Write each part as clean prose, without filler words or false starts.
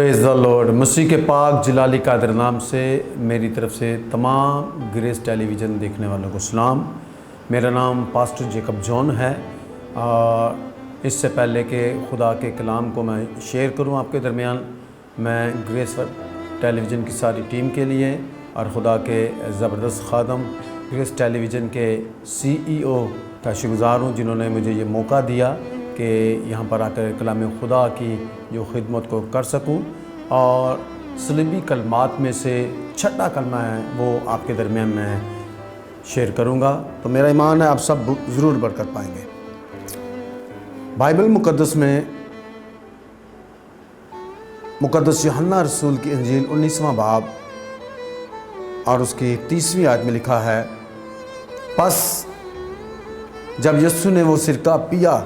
پریز دا lord. مسیح کے پاک جلالی قادر نام سے میری طرف سے تمام گریس ٹیلی ویژن دیکھنے والوں کو سلام۔ میرا نام پاسٹر جیکب جون ہے، اور اس سے پہلے کہ خدا کے کلام کو میں شیئر کروں آپ کے درمیان، میں گریس ٹیلی ویژن کی ساری ٹیم کے لیے اور خدا کے زبردست خادم گریس ٹیلی ویژن کے CEO کا شکر گزار ہوں، جنہوں نے مجھے یہ موقع دیا کہ یہاں پر آ کر کلام خدا کی جو خدمت کو کر سکوں، اور صلیبی کلمات میں سے چھٹا کلمہ ہے وہ آپ کے درمیان میں شیئر کروں گا۔ تو میرا ایمان ہے آپ سب ضرور برکت پائیں گے۔ بائبل مقدس میں مقدس یوحنا رسول کی انجیل 19واں باب اور اس کی 30ویں آیت میں لکھا ہے، پس جب یسوع نے وہ سرکہ پیا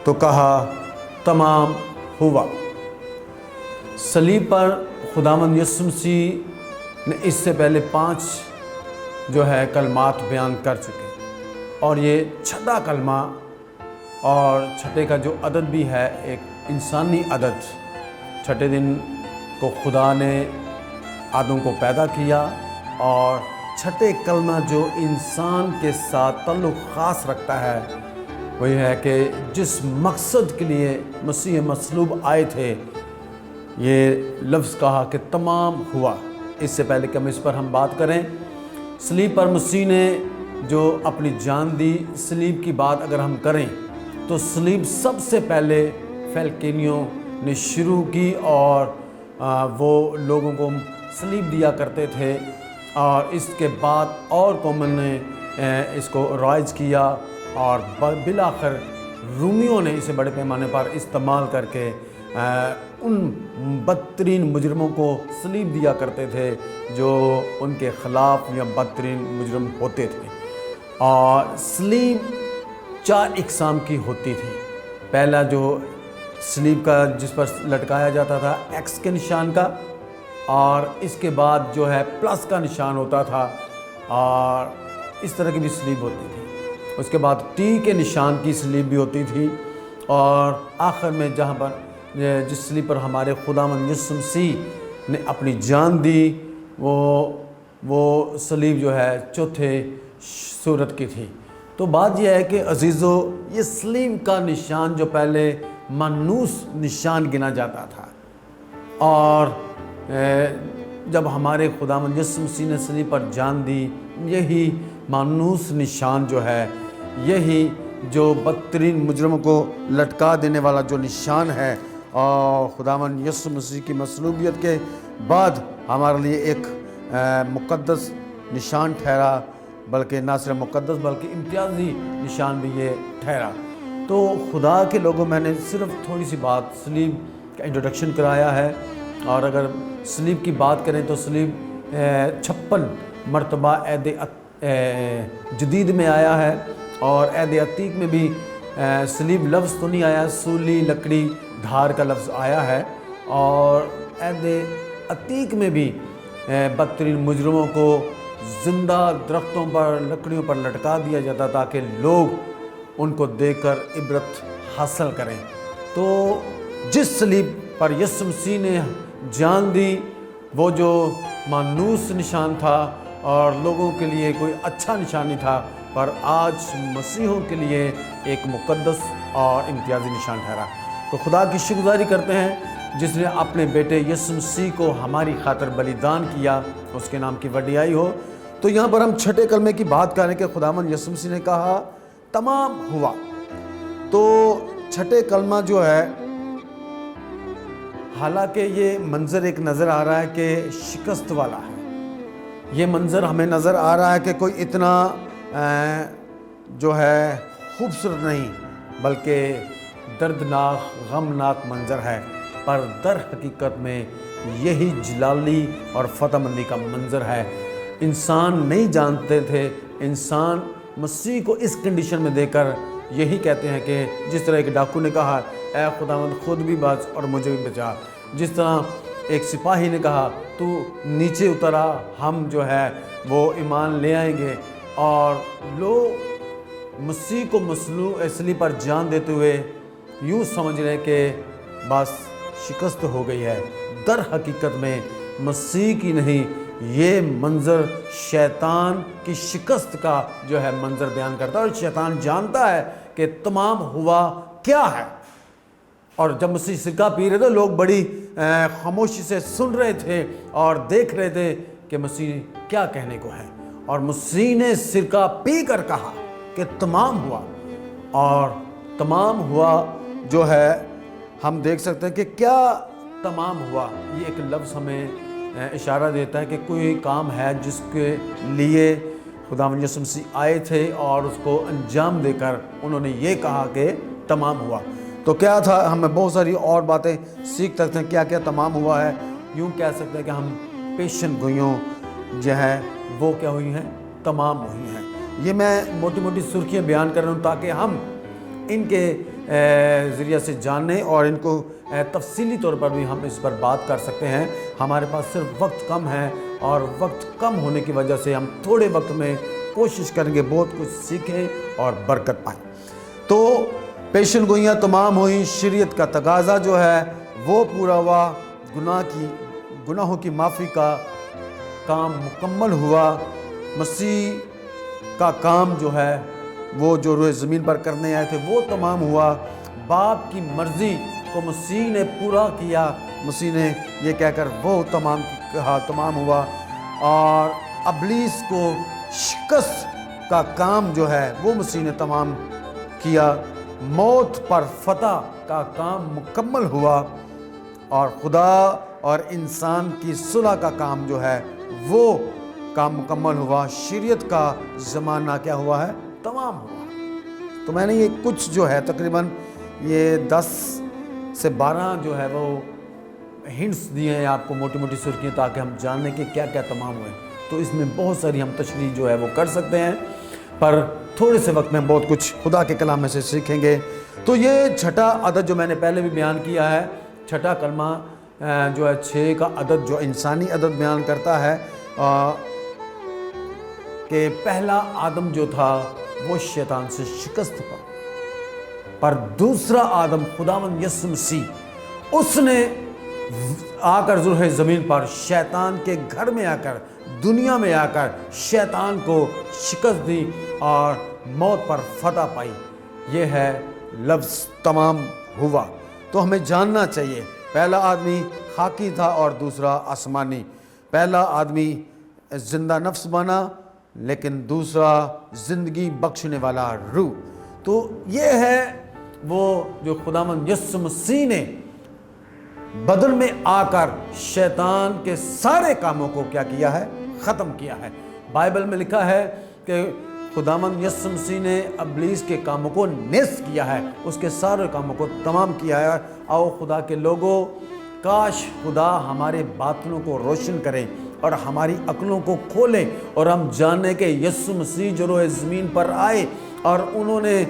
تو کہا تمام ہوا۔ صلیب پر خداوند یسوع مسیح نے اس سے پہلے 5 جو ہے کلمات بیان کر چکے، اور یہ چھٹا کلمہ، اور چھٹے کا جو عدد بھی ہے ایک انسانی عدد۔ چھٹے دن کو خدا نے آدم کو پیدا کیا، اور چھٹے کلمہ جو انسان کے ساتھ تعلق خاص رکھتا ہے وہ یہ ہے کہ جس مقصد کے لیے مسیح مصلوب آئے تھے، یہ لفظ کہا کہ تمام ہوا۔ اس سے پہلے کہ ہم بات کریں، صلیب پر مسیح نے جو اپنی جان دی، صلیب کی بات اگر ہم کریں تو صلیب سب سے پہلے فلسطینیوں نے شروع کی، اور وہ لوگوں کو صلیب دیا کرتے تھے، اور اس کے بعد اور قوموں نے اس کو رائج کیا، اور بالآخر رومیوں نے اسے بڑے پیمانے پر استعمال کر کے ان بدترین مجرموں کو صلیب دیا کرتے تھے جو ان کے خلاف یا بدترین مجرم ہوتے تھے۔ اور صلیب 4 اقسام کی ہوتی تھی۔ پہلا جو صلیب کا جس پر لٹکایا جاتا تھا ایکس کے نشان کا، اور اس کے بعد جو ہے پلس کا نشان ہوتا تھا، اور اس طرح کی بھی صلیب ہوتی تھی۔ اس کے بعد ٹی کے نشان کی صلیب بھی ہوتی تھی، اور آخر میں جہاں پر جس صلیب پر ہمارے خداوند یسوع مسیح نے اپنی جان دی، وہ صلیب جو ہے چوتھے صورت کی تھی۔ تو بات یہ ہے کہ عزیزو، یہ صلیب کا نشان جو پہلے مانوس نشان گنا جاتا تھا، اور جب ہمارے خداوند یسوع مسیح نے صلیب پر جان دی، یہی مانوس نشان جو ہے، یہی جو بدترین مجرموں کو لٹکا دینے والا جو نشان ہے، اور خداوند یسوع مسیح کی مصلوبیت کے بعد ہمارے لیے ایک مقدس نشان ٹھہرا، بلکہ نہ صرف مقدس بلکہ امتیازی نشان بھی یہ ٹھہرا۔ تو خدا کے لوگوں، میں نے صرف تھوڑی سی بات صلیب کا انٹروڈکشن کرایا ہے، اور اگر صلیب کی بات کریں تو صلیب 56 مرتبہ عہد جدید میں آیا ہے، اور عہد عتیق میں بھی صلیب لفظ تو نہیں آیا، سولی، لکڑی، دھار کا لفظ آیا ہے، اور عہد عتیق میں بھی بدترین مجرموں کو زندہ درختوں پر، لکڑیوں پر لٹکا دیا جاتا تاکہ لوگ ان کو دیکھ کر عبرت حاصل کریں۔ تو جس صلیب پر یسوع مسیح نے جان دی، وہ جو مانوس نشان تھا اور لوگوں کے لیے کوئی اچھا نشان نہیں تھا، پر آج مسیحوں کے لیے ایک مقدس اور امتیازی نشان ٹھہرا۔ تو خدا کی شکرگزاری کرتے ہیں جس نے اپنے بیٹے یسوع مسیح کو ہماری خاطر بلیدان کیا، اس کے نام کی وڈیائی ہو۔ تو یہاں پر ہم چھٹے کلمے کی بات کریں کہ خداوند یسوع مسیح نے کہا تمام ہوا۔ تو چھٹے کلمہ جو ہے، حالانکہ یہ منظر ایک نظر آ رہا ہے کہ شکست والا ہے، یہ منظر ہمیں نظر آ رہا ہے کہ کوئی اتنا جو ہے خوبصورت نہیں، بلکہ دردناک، غمناک منظر ہے، پر در حقیقت میں یہی جلالی اور فتح مندی کا منظر ہے۔ انسان نہیں جانتے تھے، انسان مسیح کو اس کنڈیشن میں دے کر یہی کہتے ہیں کہ جس طرح ایک ڈاکو نے کہا اے خداوند خود بھی بچ اور مجھے بھی بچا، جس طرح ایک سپاہی نے کہا تو نیچے اترا، ہم جو ہے وہ ایمان لے آئیں گے، اور لوگ مسیح کو صلیب پر جان دیتے ہوئے یوں سمجھ رہے کہ بس شکست ہو گئی ہے۔ در حقیقت میں مسیح کی نہیں، یہ منظر شیطان کی شکست کا جو ہے منظر بیان کرتا ہے، اور شیطان جانتا ہے کہ تمام ہوا کیا ہے۔ اور جب مسیح سرکہ پی رہے تھے، لوگ بڑی خاموشی سے سن رہے تھے اور دیکھ رہے تھے کہ مسیح کیا کہنے کو ہے، اور مسیح نے سرکہ پی کر کہا کہ تمام ہوا۔ اور تمام ہوا جو ہے ہم دیکھ سکتے ہیں کہ کیا تمام ہوا، یہ ایک لفظ ہمیں اشارہ دیتا ہے کہ کوئی کام ہے جس کے لیے خداوند یسوع مسیح آئے تھے اور اس کو انجام دے کر انہوں نے یہ کہا کہ تمام ہوا۔ تو کیا تھا؟ ہمیں بہت ساری اور باتیں سیکھ سکتے ہیں کیا کیا تمام ہوا ہے۔ یوں کہہ سکتے ہیں کہ ہم پیشن گوئیوں جو ہے وہ کیا ہوئی ہیں؟ تمام ہوئی ہیں۔ یہ میں موٹی موٹی سرخیاں بیان کر رہا ہوں تاکہ ہم ان کے ذریعہ سے جانیں اور ان کو تفصیلی طور پر بھی ہم اس پر بات کر سکتے ہیں۔ ہمارے پاس صرف وقت کم ہے، اور وقت کم ہونے کی وجہ سے ہم تھوڑے وقت میں کوشش کریں گے بہت کچھ سیکھیں اور برکت پائیں۔ تو پیشن گوئیاں تمام ہوئیں، شریعت کا تقاضا جو ہے وہ پورا ہوا، گناہوں کی معافی کا کام مکمل ہوا، مسیح کا کام جو ہے وہ جو روئے زمین پر کرنے آئے تھے وہ تمام ہوا، باپ کی مرضی کو مسیح نے پورا کیا، مسیح نے یہ کہہ کر وہ تمام ہوا، اور ابلیس کو شکست کا کام جو ہے وہ مسیح نے تمام کیا، موت پر فتح کا کام مکمل ہوا، اور خدا اور انسان کی صلح کا کام جو ہے وہ کام مکمل ہوا، شریعت کا زمانہ کیا ہوا ہے؟ تمام ہوا۔ تو میں نے یہ کچھ جو ہے تقریباً یہ 10 سے 12 جو ہے وہ ہنٹس دیے ہیں آپ کو، موٹی موٹی سرخیاں، تاکہ ہم جانیں کہ کیا کیا تمام ہوئے۔ تو اس میں بہت ساری ہم تشریح جو ہے وہ کر سکتے ہیں، پر تھوڑے سے وقت میں بہت کچھ خدا کے کلام میں سے سیکھیں گے۔ تو یہ چھٹا عدد جو میں نے پہلے بھی بیان کیا ہے، چھٹا کلمہ جو ہے 6 کا عدد جو انسانی عدد بیان کرتا ہے کہ پہلا آدم جو تھا وہ شیطان سے شکست پا، پر دوسرا آدم خداوند یسوع مسیح اس نے آ کر روئے زمین پر شیطان کے گھر میں آ کر، دنیا میں آ کر شیطان کو شکست دی اور موت پر فتح پائی۔ یہ ہے لفظ تمام ہوا۔ تو ہمیں جاننا چاہیے پہلا آدمی خاکی تھا اور دوسرا آسمانی، پہلا آدمی زندہ نفس بنا لیکن دوسرا زندگی بخشنے والا روح۔ تو یہ ہے وہ جو خداوند یسوع مسیح نے بدن میں آ کر شیطان کے سارے کاموں کو کیا کیا ہے؟ ختم کیا ہے۔ بائبل میں لکھا ہے کہ خداوند یسوع مسیح نے ابلیس کے کاموں کو نیست کیا ہے، اس کے سارے کاموں کو تمام کیا ہے۔ آؤ خدا کے لوگوں، کاش خدا ہمارے باطنوں کو روشن کرے اور ہماری عقلوں کو کھولے، اور ہم جانیں کہ یسوع مسیح جو روئے زمین پر آئے اور انہوں نے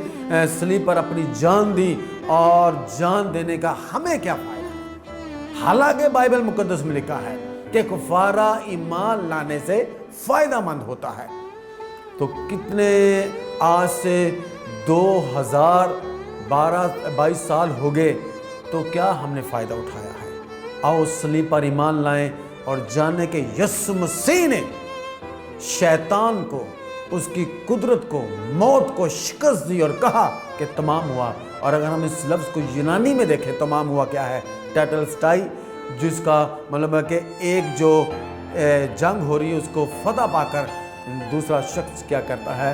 صلیب پر اپنی جان دی، اور جان دینے کا ہمیں کیا فائدہ؟ حالانکہ بائبل مقدس میں لکھا ہے کہ کفارہ ایمان لانے سے فائدہ مند ہوتا ہے۔ تو کتنے آج سے 2022 سال ہو گئے، تو کیا ہم نے فائدہ اٹھایا ہے؟ آؤ صلیب پر ایمان لائیں اور جانیں کہ یسوع مسیح نے شیطان کو، اس کی قدرت کو، موت کو شکست دی اور کہا کہ تمام ہوا۔ اور اگر ہم اس لفظ کو یونانی میں دیکھیں، تمام ہوا کیا ہے؟ ٹیٹلسٹائی، جس کا مطلب ہے کہ ایک جو جنگ ہو رہی ہے اس کو فتح پا کر دوسرا شخص کیا کرتا ہے؟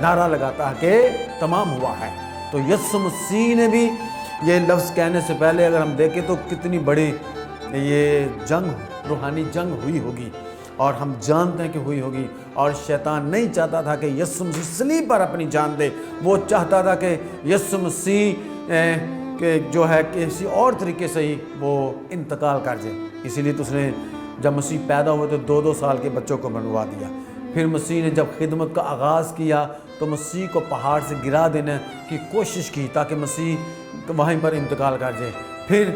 نعرہ لگاتا ہے کہ تمام ہوا ہے۔ تو یسوع مسیح نے بھی یہ لفظ کہنے سے پہلے اگر ہم دیکھیں تو کتنی بڑی یہ جنگ، روحانی جنگ ہوئی ہوگی، اور ہم جانتے ہیں کہ ہوئی ہوگی۔ اور شیطان نہیں چاہتا تھا کہ یسوع مسیح صلیب پر اپنی جان دے، وہ چاہتا تھا کہ یسوع مسیح کہ جو ہے کسی اور طریقے سے ہی وہ انتقال کر جائے۔ اسی لیے تو اس نے جب مسیح پیدا ہوئے تو 2 سال کے بچوں کو منوا دیا۔ پھر مسیح نے جب خدمت کا آغاز کیا تو مسیح کو پہاڑ سے گرا دینے کی کوشش کی تاکہ مسیح وہیں پر انتقال کر جائے۔ پھر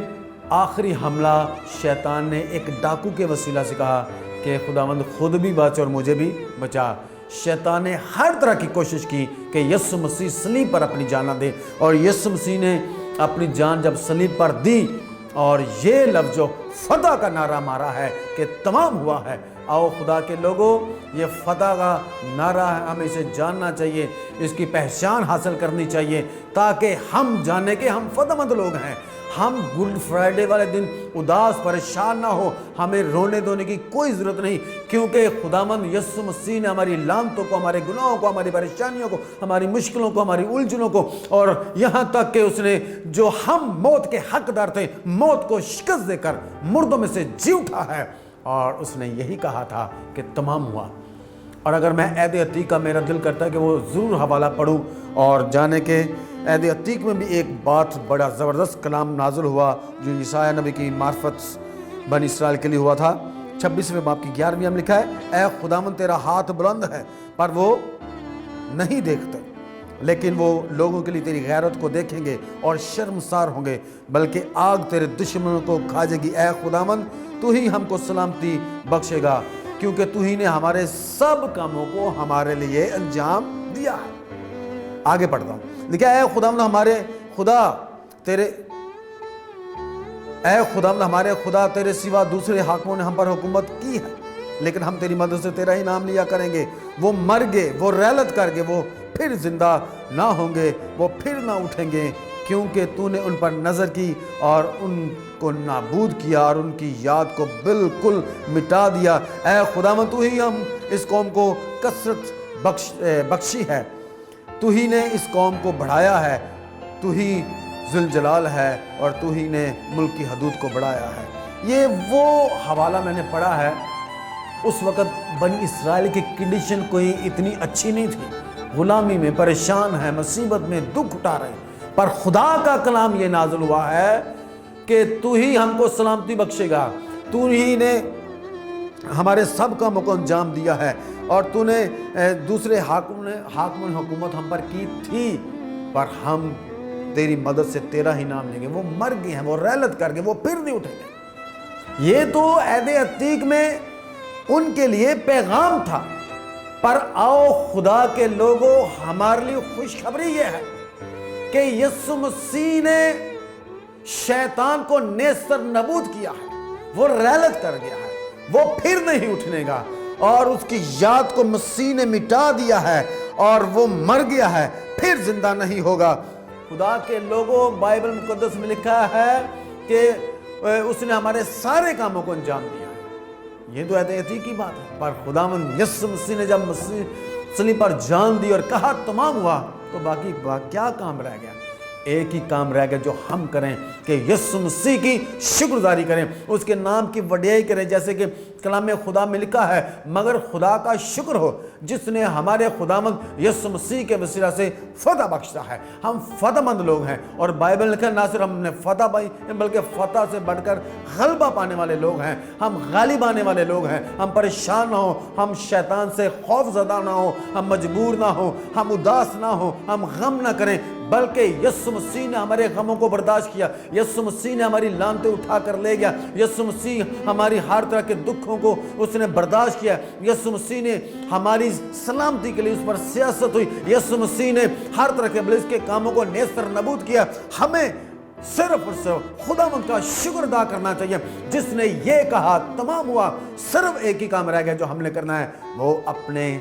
آخری حملہ شیطان نے ایک ڈاکو کے وسیلہ سے کہا کہ خداوند خود بھی بچ اور مجھے بھی بچا۔ شیطان نے ہر طرح کی کوشش کی کہ یسوع مسیح صلیب پر اپنی جان نہ دے، اور یسوع مسیح نے اپنی جان جب صلیب پر دی اور یہ لفظ جو فتح کا نعرہ مارا ہے کہ تمام ہوا ہے، آؤ خدا کے لوگوں، یہ فتح کا نعرہ ہے، ہمیں اسے جاننا چاہیے، اس کی پہچان حاصل کرنی چاہیے تاکہ ہم جانیں کہ ہم فتح مند لوگ ہیں۔ ہم گڈ فرائیڈے والے دن اداس پریشان نہ ہو، ہمیں رونے دھونے کی کوئی ضرورت نہیں، کیونکہ خداوند یسوع مسیح نے ہماری لعنتوں کو، ہمارے گناہوں کو، ہماری پریشانیوں کو، ہماری مشکلوں کو، ہماری الجھنوں کو، اور یہاں تک کہ اس نے جو ہم موت کے حقدار تھے، موت کو شکست دے کر مردوں میں سے جی اٹھا ہے، اور اس نے یہی کہا تھا کہ تمام ہوا۔ اور اگر میں عہد عتیق کا میرا دل کرتا ہے کہ وہ ضرور حوالہ پڑھوں اور جانے کہ عہد عتیق میں بھی ایک بات بڑا زبردست کلام نازل ہوا جو عیسیٰ نبی کی معرفت بنی اسرائیل کے لیے ہوا تھا۔ 26ویں باب کی 11ویں میں لکھا ہے، اے خداوند تیرا ہاتھ بلند ہے پر وہ نہیں دیکھتے، لیکن وہ لوگوں کے لیے تیری غیرت کو دیکھیں گے اور شرمسار ہوں گے، بلکہ آگ تیرے دشمنوں کو کھا جائے گی۔ اے خداوند تو ہی ہم کو سلامتی بخشے گا، کیونکہ تو ہی نے ہمارے سب کاموں کو ہمارے لیے انجام دیا ہے۔ آگے پڑھتا ہوں، لکھا ہے، اے خداوند ہمارے خدا تیرے سوا دوسرے حاکموں نے ہم پر حکومت کی ہے، لیکن ہم تیری مدد سے تیرا ہی نام لیا کریں گے۔ وہ مر گئے، وہ رحلت کر گئے، وہ پھر زندہ نہ ہوں گے، وہ پھر نہ اٹھیں گے، کیونکہ تو نے ان پر نظر کی اور ان کو نابود کیا اور ان کی یاد کو بالکل مٹا دیا۔ اے خداوند تو ہی ہم اس قوم کو کثرت بخشی ہے، تو ہی نے اس قوم کو بڑھایا ہے، تو ہی ذوالجلال ہے اور تو ہی نے ملک کی حدود کو بڑھایا ہے۔ یہ وہ حوالہ میں نے پڑھا ہے، اس وقت بنی اسرائیل کی کنڈیشن کوئی اتنی اچھی نہیں تھی، غلامی میں پریشان ہے، مصیبت میں دکھ اٹھا رہے ہیں، پر خدا کا کلام یہ نازل ہوا ہے کہ تو ہی ہم کو سلامتی بخشے گا، تو ہی نے ہمارے سب کاموں کو انجام دیا ہے، اور تو نے دوسرے حاکم حکومت ہم پر کی تھی، پر ہم تیری مدد سے تیرا ہی نام لیں گے۔ وہ مر گئے ہیں، وہ رحلت کر گئے، وہ پھر نہیں اٹھیں گے۔ یہ تو عہد عتیق میں ان کے لیے پیغام تھا، پر آؤ خدا کے لوگوں، ہمارے لیے خوشخبری یہ ہے کہ یسوع مسیح نے شیطان کو نیستر نبود کیا ہے، وہ رحلت کر گیا ہے، وہ پھر نہیں اٹھنے گا، اور اس کی یاد کو مسیح نے مٹا دیا ہے، اور وہ مر گیا ہے، پھر زندہ نہیں ہوگا۔ خدا کے لوگوں، بائبل مقدس میں لکھا ہے کہ اس نے ہمارے سارے کاموں کو انجام دیا ہے۔ یہ تو عہد عتیق کی بات ہے، پر خداوند یسوع مسیح نے جب صلیب پر جان دی اور کہا تمام ہوا، تو باقی کیا کام رہ گیا؟ ایک ہی کام رہ گیا جو ہم کریں کہ یسوع مسیح کی شکرگزاری کریں، اس کے نام کی وڈیائی کریں، جیسے کہ کلام خدا میں لکھا ہے، مگر خدا کا شکر ہو جس نے ہمارے خداوند یسوع مسیح کے وسیلہ سے فتح بخشا ہے۔ ہم فتح مند لوگ ہیں، اور بائبل لکھا ہے نہ صرف ہم نے فتح پائی بلکہ فتح سے بڑھ کر غلبہ پانے والے لوگ ہیں، ہم غالب آنے والے لوگ ہیں۔ ہم پریشان نہ ہوں، ہم شیطان سے خوف زدہ نہ ہوں، ہم مجبور نہ ہوں، ہم اداس نہ ہوں، ہم غم نہ کریں، بلکہ یسوع مسیح نے ہمارے غموں کو برداشت کیا، یسوع مسیح نے ہماری لعنتیں اٹھا کر لے گیا، یسوع مسیح ہماری ہر طرح کے دکھوں کو اس نے برداشت کیا، یسوع مسیح نے ہماری سلامتی کے لیے اس پر سیاست ہوئی، یسوع مسیح نے ہر طرح کے ابلیس کے کاموں کو نیستر نبود کیا۔ ہمیں صرف اور صرف خداوند کا شکر ادا کرنا چاہیے جس نے یہ کہا تمام ہوا۔ صرف ایک ہی کام رہ گیا جو ہم نے کرنا ہے، وہ اپنے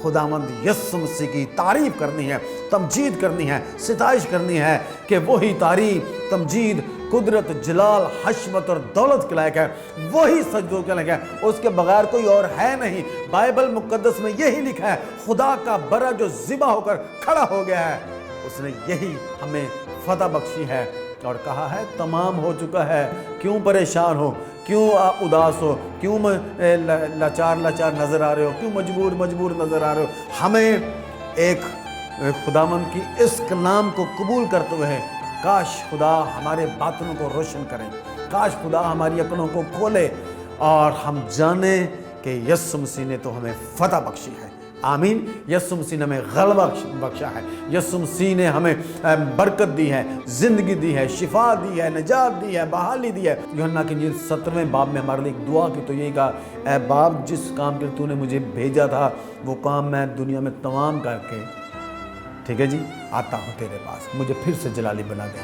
خداوند یسوع مسیح کی تعریف کرنی ہے، تمجید کرنی ہے، ستائش کرنی ہے کہ وہی تعریف، تمجید، قدرت، جلال، حشمت اور دولت کے لائق ہے، وہی سجدوں کے لائق ہے، اس کے بغیر کوئی اور ہے نہیں۔ بائبل مقدس میں یہی لکھا ہے، خدا کا برا جو ذبح ہو کر کھڑا ہو گیا ہے، اس نے یہی ہمیں فتح بخشی ہے، اور کہا ہے تمام ہو چکا ہے۔ کیوں پریشان ہو، کیوں آپ اداس ہو، کیوں لاچار نظر آ رہے ہو، کیوں مجبور نظر آ رہے ہو؟ ہمیں ایک خداوند کی اس کلام کو قبول کرتے ہوئے کاش خدا ہمارے باطنوں کو روشن کرے، کاش خدا ہماری عقلوں کو کھولے اور ہم جانیں کہ یسوع مسیح نے تو ہمیں فتح بخشی ہے۔ آمین۔ یسوع مسیح نے ہمیں غلبہ بخشا ہے، یسوع مسیح نے ہمیں برکت دی ہے، زندگی دی ہے، شفا دی ہے، نجات دی ہے، بحالی دی ہے۔ یوحنا کی انجیل 17ویں باب میں ہمارے لیے ایک دعا کی تو یہی کہا، اے باپ جس کام کے تو نے مجھے بھیجا تھا وہ کام میں دنیا میں تمام کر کے، ٹھیک ہے جی، آتا ہوں تیرے پاس، مجھے پھر سے جلالی بنا دے۔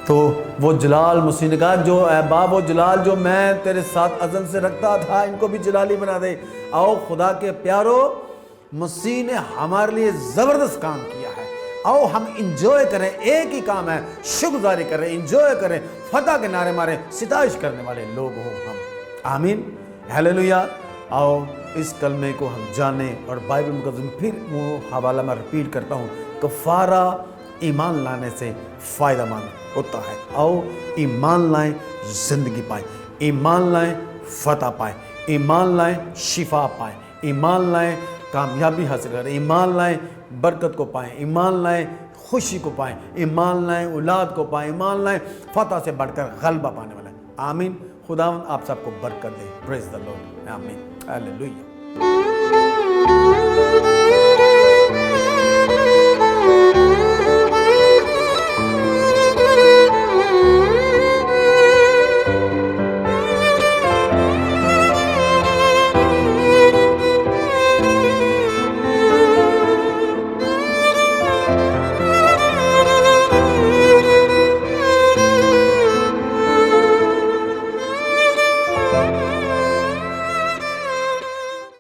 تو وہ جلال مسیح نے کہا جو اے باپ وہ جلال جو میں تیرے ساتھ ازل سے رکھتا تھا ان کو بھی جلالی بنا دے۔ آؤ خدا کے پیارو، مسیح نے ہمارے لیے زبردست کام کیا ہے، آؤ ہم انجوائے کریں، ایک ہی کام ہے، شکرگزاری کریں، انجوائے کریں، فتح کے نعرے ماریں، ستائش کرنے والے لوگ ہوں ہم۔ آمین، ہیلیلویا۔ آؤ اس کلمے کو ہم جانیں، اور بائبل مقدس میں پھر وہ حوالہ میں ریپیٹ کرتا ہوں، کفارہ ایمان لانے سے فائدہ مند ہوتا ہے۔ آؤ ایمان لائیں، زندگی پائیں، ایمان لائیں، فتح پائیں، ایمان لائیں، شفا پائیں، ایمان لائیں، کامیابی حاصل کریں، ایمان لائیں، برکت کو پائیں، ایمان لائیں، خوشی کو پائیں، ایمان لائیں، اولاد کو پائیں، ایمان لائیں، فتح سے بڑھ کر غلبہ پانے والے۔ آمین۔ خداوند آپ سب کو برکت دے۔ پریز دی لارڈ۔ آمین، ہیلیلویا۔